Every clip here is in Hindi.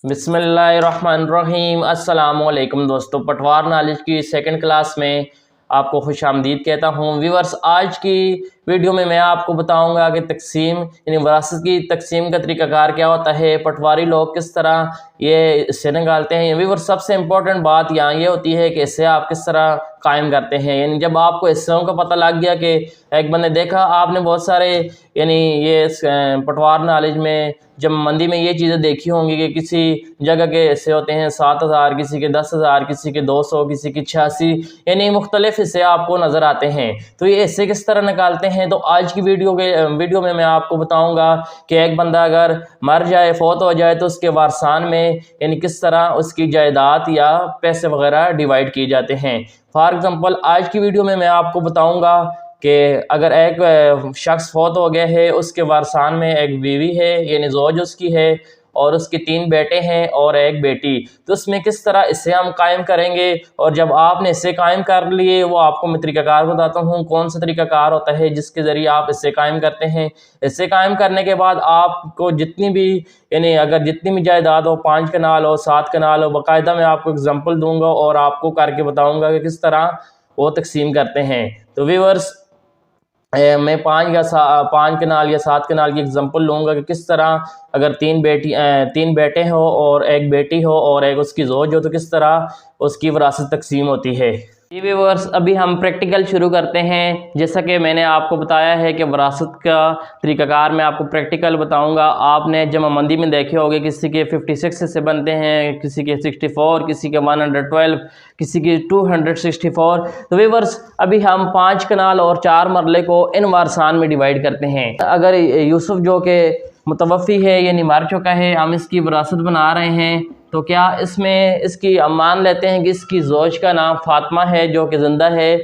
बिस्मिल्लाहिर्रहमानिर्रहीम। अस्सलामुअलैकुम दोस्तों, पटवार नॉलेज की सेकंड क्लास में आपको खुश आमदीद कहता हूँ। व्यूअर्स, आज की वीडियो में मैं आपको बताऊंगा कि तकसीम यानी विरासत की तकसीम का तरीक़ाकार क्या होता है, पटवारी लोग किस तरह ये हिस्से निकालते हैं। व्यूअर्स, सबसे इम्पोर्टेंट बात यहाँ ये होती है कि हिस्से आप किस तरह कायम करते हैं। यानी जब आपको हिस्सों का पता लग गया कि एक बंदे देखा आपने बहुत सारे यानी ये पटवार नॉलेज में जब मंदी में ये चीज़ें देखी होंगी कि किसी जगह के हिस्से होते हैं 7,000, किसी के 10,000, किसी के 200, किसी की 86, यानी मुख्तलिफ हिस्से आपको नज़र आते हैं। तो ये हिस्से किस तरह निकालते हैं, तो आज की वीडियो में मैं आपको बताऊंगा कि एक बंदा अगर मर जाए, फौत हो जाए, तो उसके वारसान में यानी किस तरह उसकी जायदाद या पैसे वगैरह डिवाइड किए जाते हैं। फॉर एग्ज़ाम्पल, आज की वीडियो में मैं आपको बताऊंगा कि अगर एक शख्स फौत हो गया है, उसके वारसान में एक बीवी है यानी ज़ौज उसकी है और उसके 3 बेटे हैं और एक बेटी, तो उसमें किस तरह इससे हम कायम करेंगे। और जब आपने इससे कायम कर लिए, वो आपको मैं तरीक़ाकार बताता हूँ कौन सा तरीक़ाकार होता है जिसके ज़रिए आप इससे कायम करते हैं। इससे कायम करने के बाद आपको जितनी भी यानी अगर जितनी भी जायदाद हो, 5 कनाल हो, 7 कनाल हो, बाकायदा मैं आपको एग्जाम्पल दूँगा और आपको करके बताऊँगा कि किस तरह वो तकसीम करते हैं। तो व्यूअर्स, मैं 5 कनाल या 7 कनाल की एग्जांपल लूँगा कि किस तरह अगर 3 बेटे हो और एक बेटी हो और एक उसकी ज़ौज हो तो किस तरह उसकी विरासत तकसीम होती है। ये व्यूअर्स, अभी हम प्रैक्टिकल शुरू करते हैं। जैसा कि मैंने आपको बताया है कि विरासत का तरीक़ाकार मैं आपको प्रैक्टिकल बताऊंगा। आपने जमा मंदी में देखे होंगे किसी के 56 हिस्से बनते हैं, किसी के 64, किसी के 112, किसी की 264। तो व्यूअर्स, अभी हम 5 कनाल और 4 मरले को इन वारसान में डिवाइड करते हैं। अगर यूसुफ जो कि मुतवफ़ी है यानी मर चुका है, हम इसकी विरासत बना रहे हैं, तो क्या इसमें इसकी हम मान लेते हैं कि इसकी ज़ौज का नाम फ़ातिमा है जो कि ज़िंदा है,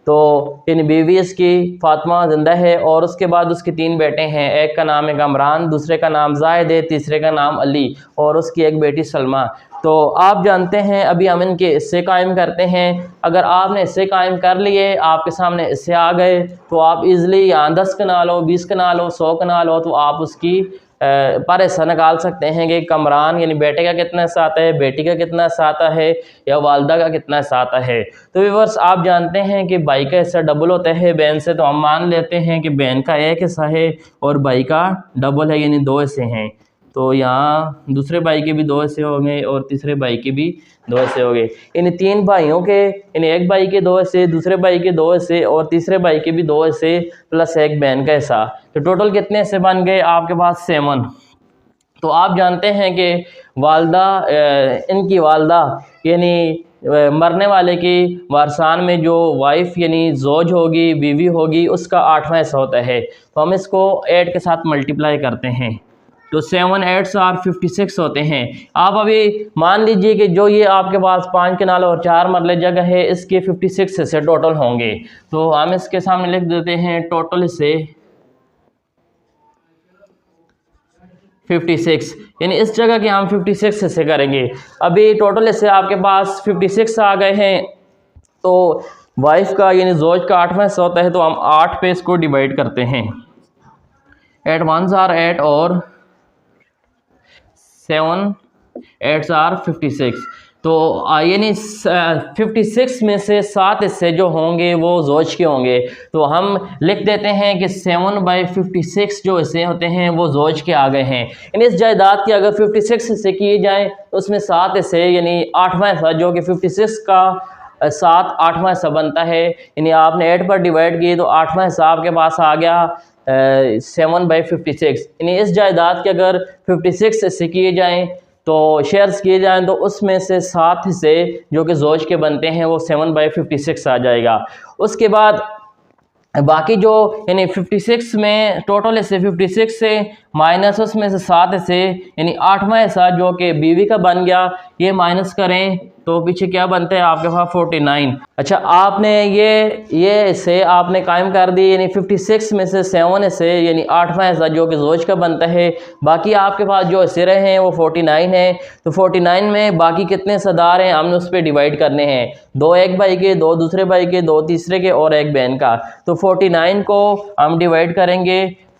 तो यानी बीवी इसकी फ़ातिमा ज़िंदा है और उसके बाद उसके 3 बेटे हैं। एक का नाम है कमरान, दूसरे का नाम जाहिद है, तीसरे का नाम अली और उसकी एक बेटी सलमा। तो आप जानते हैं अभी हम इनके हिस्से कायम करते हैं। अगर आपने हिस्से कायम कर लिए, आपके सामने हिस्से आ गए, तो आप इज़िली यहाँ 10 कनाल हो, 20 कनाल हो, 100 कनाल हो, तो आप उसकी पर हिस्सा निकाल सकते हैं कि कमरान यानी बेटे का कितना हिस्सा आता है, बेटी का कितना हिस्सा आता है या वालदा का कितना हिस्सा आता है। तो व्यूअर्स, आप जानते हैं कि भाई का हिस्सा डबल होता है बहन से, तो हम मान लेते हैं कि बहन का एक हिस्सा है और भाई का डबल है यानी 2 हिस्से हैं। तो यहाँ दूसरे भाई के भी 2 हिस्से होंगे और तीसरे भाई के भी 2 हिस्से होंगे। इन 3 भाइयों के यानी एक भाई के 2 हिस्से, दूसरे भाई के 2 हिस्से और तीसरे भाई के भी 2 हिस्से प्लस एक बहन का हिस्सा, तो टोटल कितने हिस्से बन गए आपके पास? 7। तो आप जानते हैं कि वालदा इनकी वालदा यानी मरने वाले की वारसान में जो वाइफ यानी ज़ौज होगी, बीवी होगी, उसका 8वां हिस्सा होता है। तो हम इसको 8 के साथ मल्टीप्लाई करते हैं, तो 7 8 और 56 होते हैं। आप अभी मान लीजिए कि जो ये आपके पास 5 कनाल और 4 मरले जगह है, इसके 56 हिस्से टोटल होंगे। तो हम इसके सामने लिख देते हैं टोटल हिस्से 56, यानी इस जगह के हम 56 हिस्से करेंगे। अभी टोटल हिस्से आपके पास 56 आ गए हैं, तो वाइफ का यानी ज़ौज का 8वां हिस्सा होता है, तो हम 8 पे इसको डिवाइड करते हैं। 8 1s are 8 और 7 8s are 56। तो यानी 56 में से 7 हिस्से जो होंगे वो ज़ौज के होंगे, तो हम लिख देते हैं कि 7/56 जो हिस्से होते हैं वो ज़ौज के आ गए हैं। यानी इस जायदाद के अगर 56 हिस्से किए जाएँ तो उसमें 7 हिस्से यानी 8वां हिस्सा जो कि 56 का 7 8वां हिस्सा बनता है, यानी आपने 8 पर डिवाइड किए तो 8वां हिस्सा आपके पास आ गया 7/56। यानी इस जायदाद के अगर 56 हिस्से किए जाएँ तो शेयर्स किए जाएँ तो उसमें से 7 हिस्से जो कि ज़ौज के बनते हैं वो 7/56 आ जाएगा। उसके बाद बाकी जो यानी 56 में टोटल हिस्से 56 से माइनस उसमें से 7 हिस्से यानी 8वां हिस्सा जो कि बीवी का बन गया, ये माइनस करें तो पीछे क्या बनता है आपके पास 49। अच्छा, आपने ये हिस्से आपने कायम कर दिए, यानी 56 में से 7 हिस्से यानी 8वां हिस्सा जो कि ज़ौज का बनता है, बाकी आपके पास जो हिस्से रहे हैं वो 49 है। तो 49 में बाकी कितने हिस्सेदार हैं हमने उस पर डिवाइड करने हैं, 2 एक भाई के, 2 दूसरे भाई के, 2 तीसरे के और एक बहन का। तो 49 को हम डिवाइड करेंगे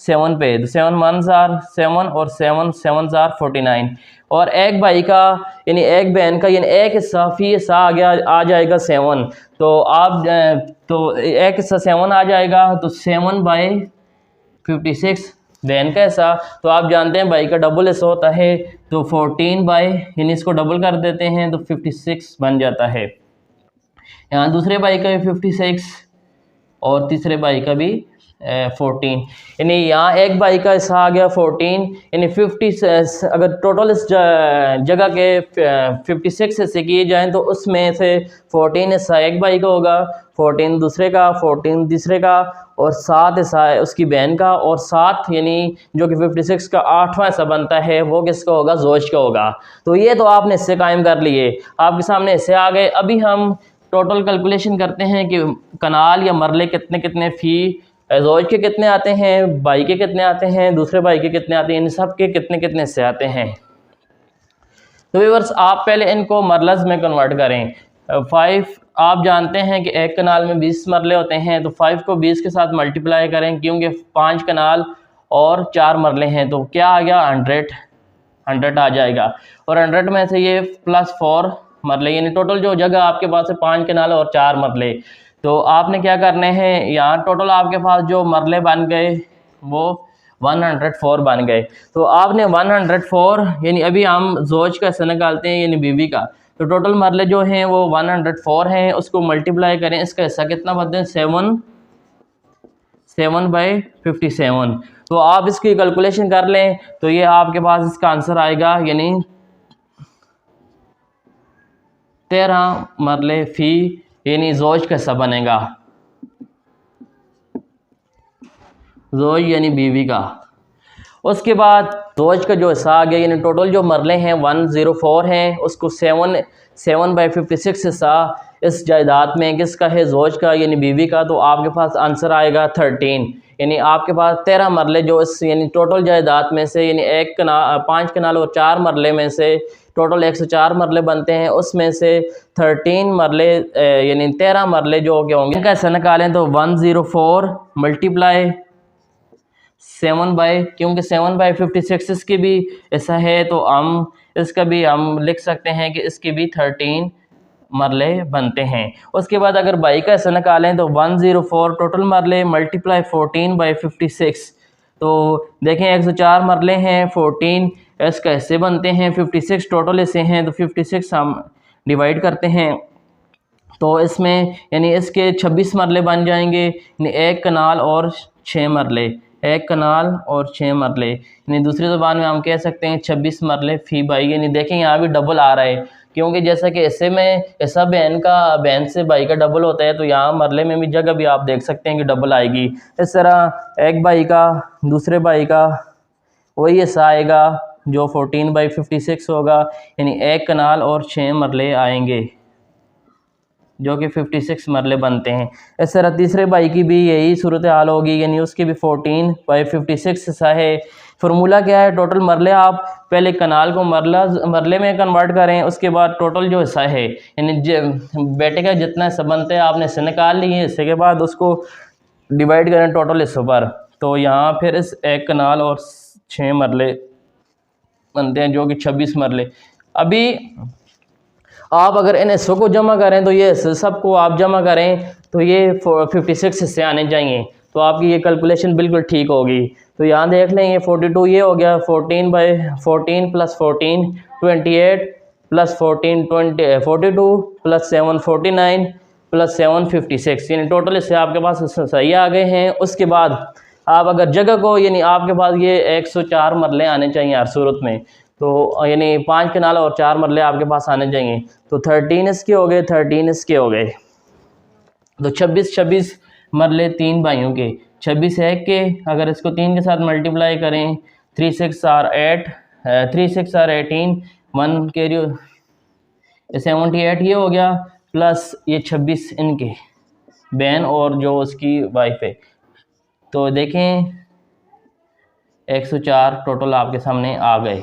7 पे, तो 7 1 जार 7 और 7 7 जार 49, और एक भाई का यानी एक बहन का यानी एक हिस्सा फी हिस्सा आ जाएगा 7, तो आप तो एक हिस्सा 7 आ जाएगा, तो 7/56 बहन का हिस्सा, तो आप जानते हैं भाई का डबल हिस्सा होता है, तो 14 यानी इसको डबल कर देते हैं तो 56 बन जाता है। यहाँ दूसरे भाई का भी 56 और तीसरे भाई का भी 14, यानी यहाँ एक भाई का हिस्सा आ गया 14, यानी 50 अगर टोटल इस जगह के 56 हिस्से किए जाएँ तो उसमें से 14 हिस्सा एक भाई का होगा, 14 दूसरे का, 14 तीसरे का, और 7 हिस्सा है उसकी बहन का, और 7 यानी जो कि 56 का 8वां हिस्सा बनता है वो किसका होगा, ज़ौज का होगा। तो ये तो आपने हिस्से कायम कर लिए, आपके सामने हिस्से आ गए। अभी हम टोटल कैलकुलेशन करते हैं कि कनाल या मरले कितने कितने फ़ी ज़ौज के कितने आते हैं, भाई के कितने आते हैं, दूसरे भाई के कितने आते हैं, इन सब के कितने कितने हिस्से आते हैं। तो व्यूअर्स आप पहले इनको मरलज में कन्वर्ट करें। 5 आप जानते हैं कि एक कनाल में 20 मरले होते हैं, तो 5 को 20 के साथ मल्टीप्लाई करें, क्योंकि 5 कनाल और 4 मरले हैं, तो क्या आ गया 100 आ जाएगा, और 100 में से ये +4 मरले, यानी टोटल जो जगह आपके पास है 5 कनाल और 4 मरले। तो आपने क्या करने हैं, यहाँ टोटल आपके पास जो मरले बन गए वो 104 बन गए, तो आपने 104 यानी अभी हम ज़ौज का हिस्सा निकालते हैं यानी बीवी का, तो टोटल मरले जो हैं वो 104 हैं, उसको मल्टीप्लाई करें, इसका हिस्सा कितना बनते हैं 7/57, तो आप इसकी कैलकुलेशन कर लें, तो ये आपके पास इसका आंसर आएगा, यानी 13 मरले फ़ी यानी ज़ौज का हिस्सा बनेगा, ज़ौज यानी बीवी का। उसके बाद ज़ौज का जो हिस्सा आ गया, यानी टोटल जो मरले हैं 104 हैं, उसको 7/56 हिस्सा इस जायदाद में किसका है, ज़ौज का यानी बीवी का, तो आपके पास आंसर आएगा 13, यानी आपके पास 13 मरले जो इस यानी टोटल जायदाद में से, यानी 5 कनाल और 4 मरले में से टोटल 104 मरले बनते हैं, उसमें से 13 मरले यानी 13 मरले जो क्या होंगे, इनका हिस्सा निकालें तो 104 × 7 क्योंकि 7/56 इसकी भी ऐसा है, तो हम इसका भी हम लिख सकते हैं कि इसकी भी 13 मरले बनते हैं। उसके बाद अगर बाई का हिस्सा निकालें तो 104 टोटल मरले × 14/56, तो देखें 104 मरले हैं, 14 इसका हिस्से बनते हैं, 56 टोटल हिस्से हैं, तो 56 हम डिवाइड करते हैं, तो इसमें यानी इसके 26 मरले बन जाएंगे, यानी एक कनाल और 6 मरले, एक कनाल और 6 मरले, यानी दूसरी ज़ुबान में हम कह सकते हैं 26 मरले फ़ी बाई। यानी देखें यहाँ भी डबल आ रहा है, क्योंकि जैसा कि इससे में ऐसा बहन से भाई का डबल होता है, तो यहाँ मरले में भी जगह भी आप देख सकते हैं कि डबल आएगी। इस तरह एक भाई का दूसरे भाई का वही हिस्सा आएगा जो 14/56 होगा, यानी एक कनाल और 6 मरले आएंगे जो कि 56 मरले बनते हैं। इस तरह तीसरे भाई की भी यही सूरत हाल होगी, यानी उसकी भी 14/56 हिस्सा है। फार्मूला क्या है, टोटल मरले आप पहले कनाल को मरले में कन्वर्ट करें, उसके बाद टोटल जो हिस्सा है यानी बेटे का जितना हिस्सा बनता है आपने हिस्से निकाल लिए, हिस्से के बाद उसको डिवाइड करें टोटल हिस्सों पर, तो यहाँ फिर इस एक कनाल और 6 मरले बनते हैं जो कि 26 मरले। अभी आप अगर इन हिस्सों को जमा करें तो ये सबको आप जमा करें तो ये 56 हिस्से आने चाहिए, तो आपकी ये कैलकुलेशन बिल्कुल ठीक होगी। तो यहाँ देख लें ये 42 ये हो गया, 14/14 + 14 28 + 14 42 + 7 49 + 7 56, यानी टोटल इससे आपके पास सही आ गए हैं। उसके बाद आप अगर जगह को यानी आपके पास ये 104 मरले आने चाहिए हर सूरत में, तो यानी 5 कनाल और 4 मरले आपके पास आने चाहिए, तो 13 इसके हो गए, 13 इसके हो गए, तो 26 मरले 3 भाइयों के, 26 है के, अगर इसको 3 के साथ मल्टीप्लाई करें 3 6 are 8 3 6 are 18 1 कैरी 78 ये हो गया, प्लस ये 26 इनके बहन और जो उसकी वाइफ है, तो देखें 104 टोटल आपके सामने आ गए।